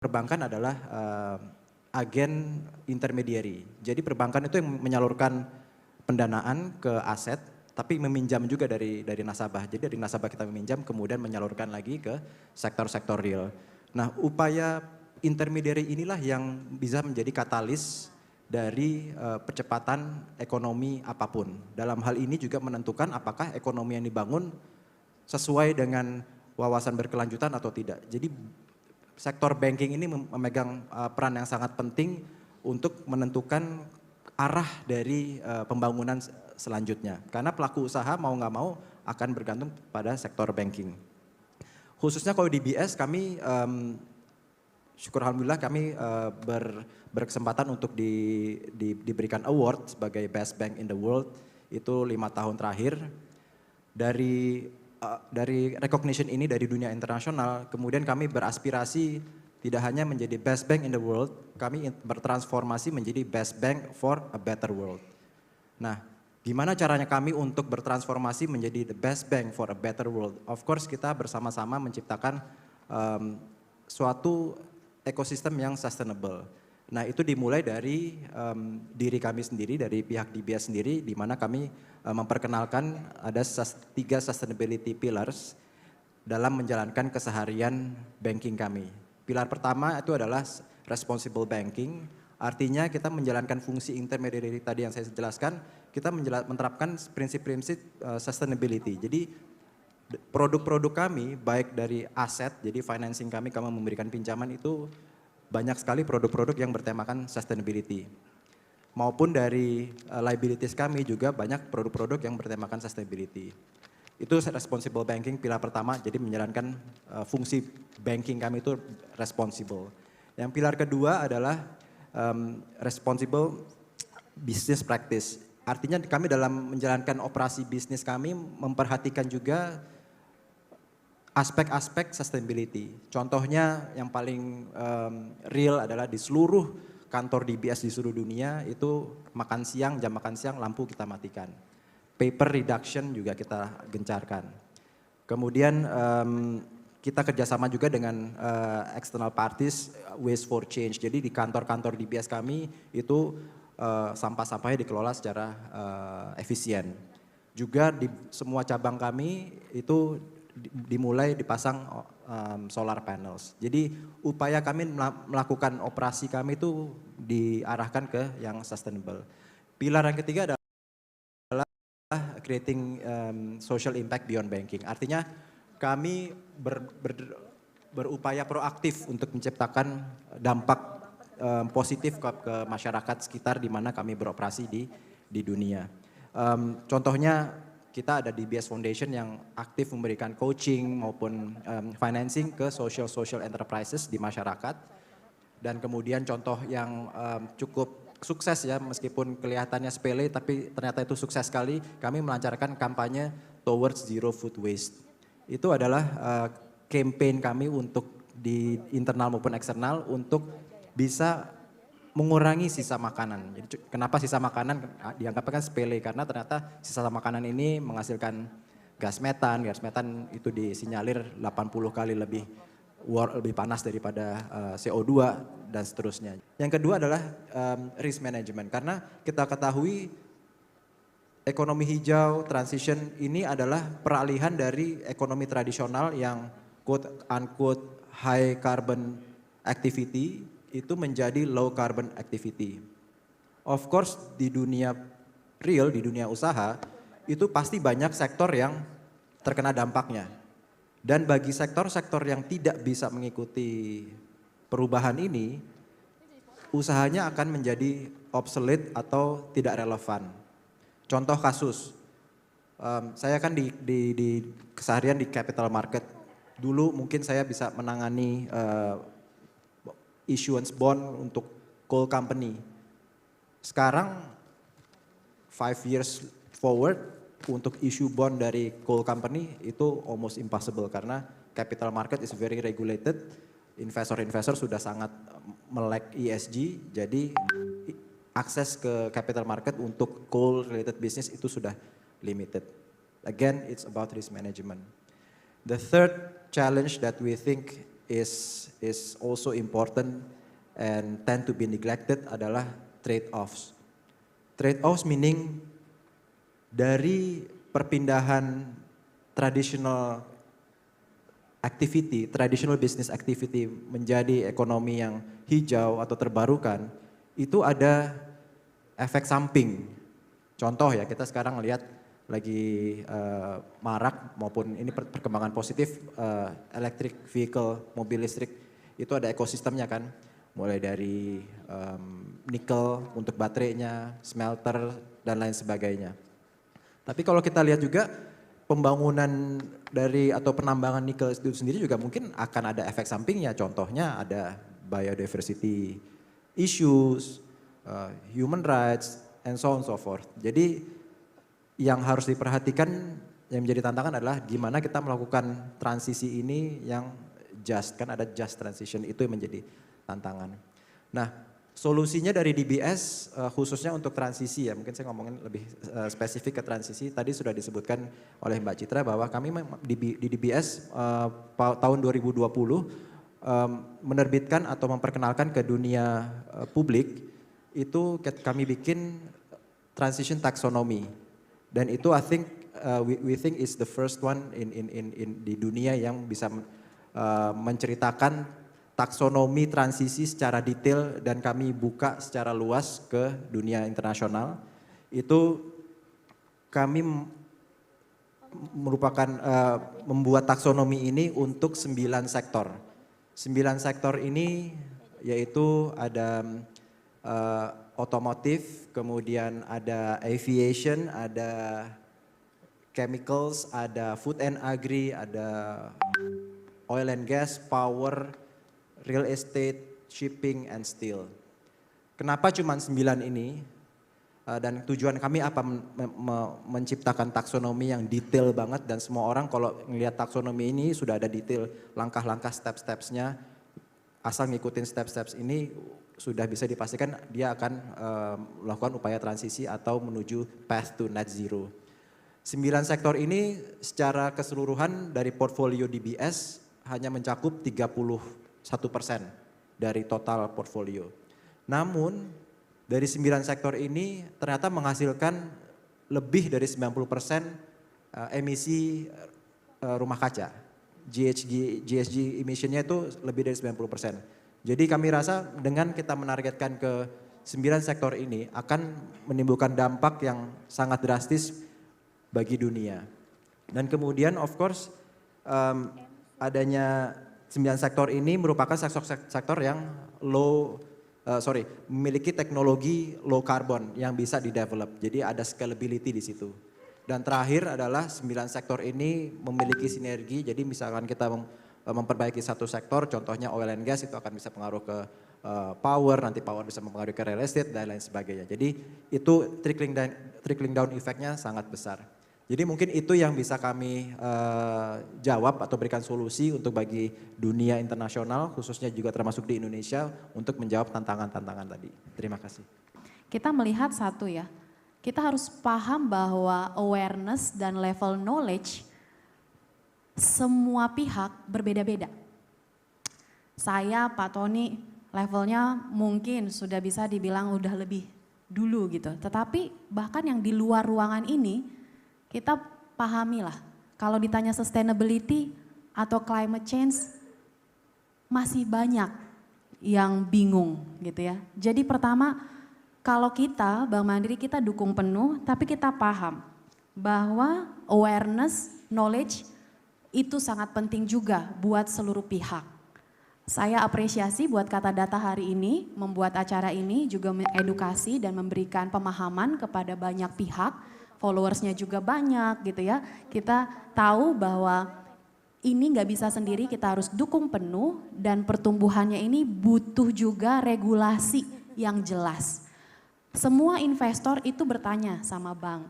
perbankan adalah agen intermediary. Jadi perbankan itu yang menyalurkan pendanaan ke aset, tapi meminjam juga dari nasabah. Jadi dari nasabah kita meminjam, kemudian menyalurkan lagi ke sektor-sektor real. Nah, upaya intermediary inilah yang bisa menjadi katalis dari percepatan ekonomi apapun. Dalam hal ini juga menentukan apakah ekonomi yang dibangun sesuai dengan wawasan berkelanjutan atau tidak. Jadi sektor banking ini memegang peran yang sangat penting untuk menentukan arah dari pembangunan selanjutnya. Karena pelaku usaha mau nggak mau akan bergantung pada sektor banking. Khususnya kalau di BS kami, syukur alhamdulillah kami berkesempatan untuk diberikan award sebagai Best Bank in the World itu 5 tahun terakhir. Dari recognition ini dari dunia internasional, kemudian kami beraspirasi tidak hanya menjadi best bank in the world, kami bertransformasi menjadi best bank for a better world. Nah, gimana caranya kami untuk bertransformasi menjadi the best bank for a better world? Of course kita bersama-sama menciptakan suatu ekosistem yang sustainable. Nah, itu dimulai dari diri kami sendiri, dari pihak DBS sendiri, di mana kami memperkenalkan ada 3 sustainability pillars dalam menjalankan keseharian banking kami. Pilar pertama itu adalah responsible banking, artinya kita menjalankan fungsi intermediary tadi yang saya jelaskan, kita menerapkan prinsip-prinsip sustainability. Jadi produk-produk kami baik dari aset, jadi financing kami memberikan pinjaman itu banyak sekali produk-produk yang bertemakan sustainability. Maupun dari liabilities kami juga banyak produk-produk yang bertemakan sustainability. Itu responsible banking pilar pertama, jadi menjalankan fungsi banking kami itu responsible. Yang pilar kedua adalah responsible business practice. Artinya kami dalam menjalankan operasi bisnis kami memperhatikan juga aspek-aspek sustainability. Contohnya yang paling real adalah di seluruh kantor DBS di seluruh dunia itu jam makan siang lampu kita matikan. Paper reduction juga kita gencarkan. Kemudian kita kerjasama juga dengan external parties, waste for change. Jadi di kantor-kantor DBS kami itu sampah-sampahnya dikelola secara efisien. Juga di semua cabang kami itu dimulai dipasang solar panels. Jadi upaya kami melakukan operasi kami itu diarahkan ke yang sustainable. Pilar yang ketiga adalah creating social impact beyond banking. Artinya kami berupaya proaktif untuk menciptakan dampak positif ke masyarakat sekitar di mana kami beroperasi di dunia. Contohnya kita ada di DBS Foundation yang aktif memberikan coaching maupun financing ke social enterprises di masyarakat. Dan kemudian contoh yang cukup sukses ya, meskipun kelihatannya sepele tapi ternyata itu sukses sekali, kami melancarkan kampanye Towards Zero Food Waste. Itu adalah campaign kami untuk di internal maupun eksternal untuk bisa mengurangi sisa makanan. Jadi kenapa sisa makanan dianggapkan sepele, karena ternyata sisa makanan ini menghasilkan gas metan. Gas metan itu disinyalir 80 kali lebih panas daripada CO2 dan seterusnya. Yang kedua adalah risk management, karena kita ketahui ekonomi hijau transition ini adalah peralihan dari ekonomi tradisional yang quote unquote high carbon activity itu menjadi low carbon activity. Of course di dunia real, di dunia usaha itu pasti banyak sektor yang terkena dampaknya. Dan bagi sektor-sektor yang tidak bisa mengikuti perubahan ini, usahanya akan menjadi obsolete atau tidak relevan. Contoh kasus, saya kan di keseharian di capital market. Dulu mungkin saya bisa menangani issuance bond untuk coal company. Sekarang 5 years forward untuk issue bond dari coal company itu almost impossible karena capital market is very regulated. Investor-investor sudah sangat melek ESG, jadi akses ke capital market untuk coal related business itu sudah limited. Again, it's about risk management. The third challenge that we think is also important and tend to be neglected adalah trade-offs. Trade-offs meaning dari perpindahan traditional activity, traditional business activity menjadi ekonomi yang hijau atau terbarukan, itu ada efek samping. Contoh ya, kita sekarang lihat lagi marak maupun ini perkembangan positif electric vehicle, mobil listrik, itu ada ekosistemnya kan, mulai dari nikel untuk baterainya, smelter dan lain sebagainya. Tapi kalau kita lihat juga pembangunan dari atau penambangan nikel itu sendiri juga mungkin akan ada efek sampingnya. Contohnya ada biodiversity issues, human rights, and so on so forth. Jadi yang harus diperhatikan yang menjadi tantangan adalah gimana kita melakukan transisi ini yang just, kan ada just transition, itu yang menjadi tantangan. Nah, solusinya dari DBS khususnya untuk transisi ya, mungkin saya ngomongin lebih spesifik ke transisi. Tadi sudah disebutkan oleh Mbak Citra bahwa kami di DBS tahun 2020 menerbitkan atau memperkenalkan ke dunia publik itu kami bikin transition taxonomy, dan itu I think we think is the first one di dunia yang bisa menceritakan taksonomi transisi secara detail dan kami buka secara luas ke dunia internasional. Itu kami merupakan membuat taksonomi ini untuk 9 sektor. 9 sektor ini yaitu ada otomotif, kemudian ada aviation, ada chemicals, ada food and agri, ada oil and gas, power, real estate, shipping, and steel. Kenapa cuma 9 ini? Dan tujuan kami apa menciptakan taksonomi yang detail banget dan semua orang kalau ngelihat taksonomi ini sudah ada detail langkah-langkah step-stepsnya. Asal ngikutin step-steps ini sudah bisa dipastikan dia akan melakukan upaya transisi atau menuju path to net zero. 9 sektor ini secara keseluruhan dari portfolio DBS hanya mencakup 31% dari total portfolio. Namun dari 9 sektor ini ternyata menghasilkan lebih dari 90% emisi rumah kaca. GHG emissionnya itu lebih dari 90%. Jadi kami rasa dengan kita menargetkan ke 9 sektor ini akan menimbulkan dampak yang sangat drastis bagi dunia. Dan kemudian of course adanya 9 sektor ini merupakan sektor yang memiliki teknologi low carbon yang bisa di-develop. Jadi ada scalability di situ. Dan terakhir adalah 9 sektor ini memiliki sinergi, jadi misalkan kita memperbaiki satu sektor, contohnya oil and gas itu akan bisa pengaruh ke power, nanti power bisa mempengaruhi ke real estate dan lain sebagainya. Jadi itu trickling down effect-nya sangat besar. Jadi mungkin itu yang bisa kami jawab atau berikan solusi untuk bagi dunia internasional, khususnya juga termasuk di Indonesia untuk menjawab tantangan-tantangan tadi. Terima kasih. Kita melihat satu ya, kita harus paham bahwa awareness dan level knowledge semua pihak berbeda-beda. Saya, Pak Tony, levelnya mungkin sudah bisa dibilang udah lebih dulu gitu. Tetapi bahkan yang di luar ruangan ini kita pahamilah. Kalau ditanya sustainability atau climate change masih banyak yang bingung gitu ya. Jadi pertama, kalau kita, Bank Mandiri kita dukung penuh, tapi kita paham bahwa awareness, knowledge itu sangat penting juga buat seluruh pihak. Saya apresiasi buat Kata Data hari ini, membuat acara ini juga mengedukasi dan memberikan pemahaman kepada banyak pihak, followersnya juga banyak gitu ya. Kita tahu bahwa ini nggak bisa sendiri, kita harus dukung penuh dan pertumbuhannya ini butuh juga regulasi yang jelas. Semua investor itu bertanya sama bank,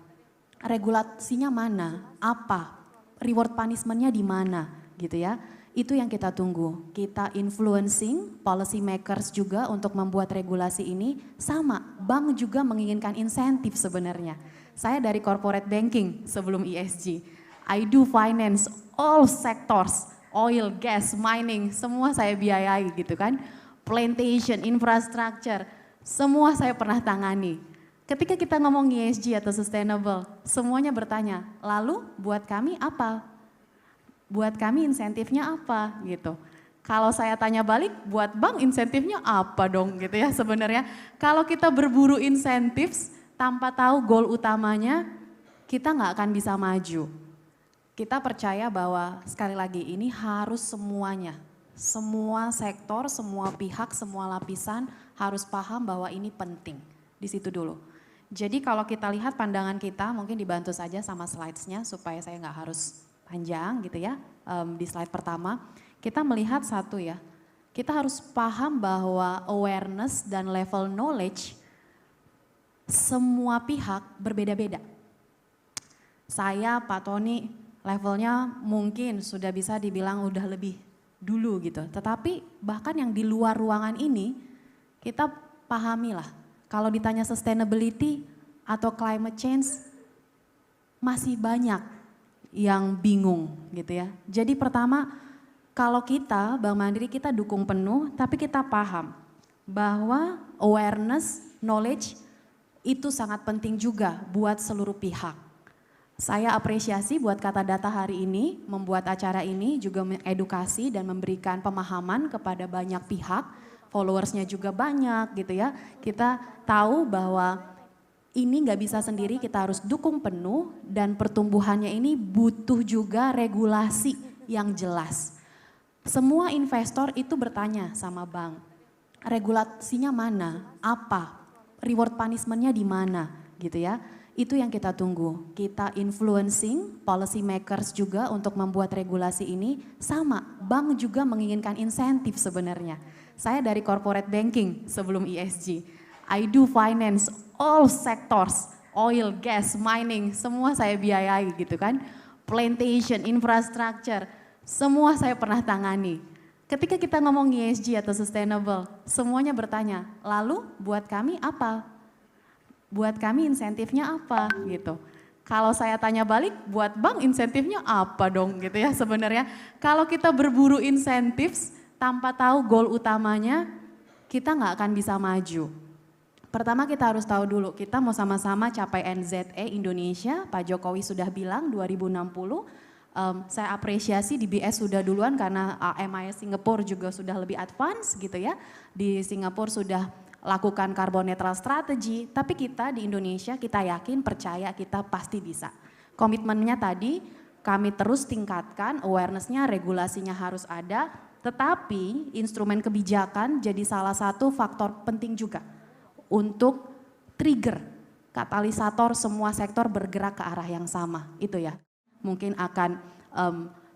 regulasinya mana, apa, reward punishment-nya di mana gitu ya. Itu yang kita tunggu, kita influencing policy makers juga untuk membuat regulasi ini sama. Bank juga menginginkan insentif sebenarnya. Saya dari corporate banking sebelum ESG, I do finance all sectors oil, gas, mining, semua saya biayai gitu kan. Plantation, infrastructure, semua saya pernah tangani. Ketika kita ngomong ESG atau sustainable, semuanya bertanya, lalu buat kami apa? Buat kami insentifnya apa gitu. Kalau saya tanya balik, buat bank insentifnya apa dong gitu ya sebenarnya. Kalau kita berburu insentif tanpa tahu goal utamanya, kita nggak akan bisa maju. Kita percaya bahwa sekali lagi ini harus semuanya, semua sektor, semua pihak, semua lapisan harus paham bahwa ini penting. Di situ dulu. Jadi kalau kita lihat pandangan kita, mungkin dibantu saja sama slides-nya supaya saya nggak harus panjang gitu ya. Di slide pertama, kita melihat satu ya, kita harus paham bahwa awareness dan level knowledge semua pihak berbeda-beda. Saya, Pak Tony, levelnya mungkin sudah bisa dibilang udah lebih dulu gitu. Tetapi bahkan yang di luar ruangan ini, kita pahamilah. Kalau ditanya sustainability atau climate change, masih banyak yang bingung gitu ya. Jadi pertama, kalau kita, Bank Mandiri kita dukung penuh, tapi kita paham bahwa awareness, knowledge itu sangat penting juga buat seluruh pihak. Saya apresiasi buat Kata Data hari ini, membuat acara ini juga mengedukasi dan memberikan pemahaman kepada banyak pihak, followersnya juga banyak gitu ya. Kita tahu bahwa ini nggak bisa sendiri, kita harus dukung penuh dan pertumbuhannya ini butuh juga regulasi yang jelas. Semua investor itu bertanya sama bank, regulasinya mana, apa, reward punishment-nya di mana gitu ya. Itu yang kita tunggu, kita influencing policy makers juga untuk membuat regulasi ini sama. Bank juga menginginkan insentif sebenarnya. Saya dari corporate banking sebelum ESG. I do finance all sectors, oil, gas, mining, semua saya biayai gitu kan. Plantation, infrastructure, semua saya pernah tangani. Ketika kita ngomong ESG atau sustainable, semuanya bertanya, lalu buat kami apa? Buat kami insentifnya apa gitu. Kalau saya tanya balik, buat bank insentifnya apa dong gitu ya sebenarnya. Kalau kita berburu insentif tanpa tahu goal utamanya, kita nggak akan bisa maju. Pertama kita harus tahu dulu, kita mau sama-sama capai NZE Indonesia, Pak Jokowi sudah bilang 2060. Saya apresiasi DBS sudah duluan karena MIS Singapura juga sudah lebih advance gitu ya. Di Singapura sudah lakukan carbon neutral strategi, tapi kita di Indonesia kita yakin, percaya kita pasti bisa. Komitmennya tadi kami terus tingkatkan, awareness-nya, regulasinya harus ada, tetapi instrumen kebijakan jadi salah satu faktor penting juga untuk trigger, katalisator semua sektor bergerak ke arah yang sama, itu ya. Mungkin akan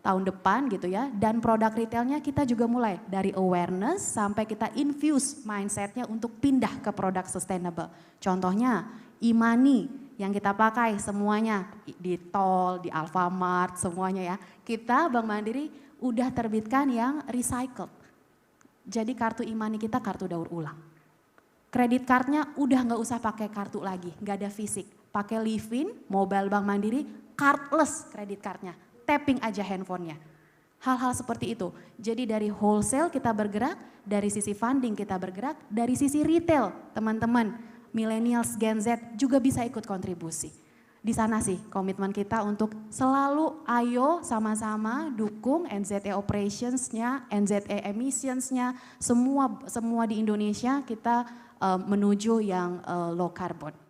tahun depan gitu ya, dan produk retailnya kita juga mulai dari awareness sampai kita infuse mindsetnya untuk pindah ke produk sustainable. Contohnya e-money yang kita pakai semuanya di tol, di Alfamart semuanya ya. Kita Bank Mandiri udah terbitkan yang recycled. Jadi kartu e-money kita kartu daur ulang. Kredit cardnya udah nggak usah pakai kartu lagi, nggak ada fisik. Pakai Livin, mobile Bank Mandiri, cardless kredit cardnya. Tapping aja handphonenya. Hal-hal seperti itu. Jadi dari wholesale kita bergerak, dari sisi funding kita bergerak, dari sisi retail teman-teman, millennials, Gen Z juga bisa ikut kontribusi. Di sana sih komitmen kita untuk selalu ayo sama-sama dukung NZE operationsnya, NZE emissionsnya, semua di Indonesia kita menuju yang low carbon.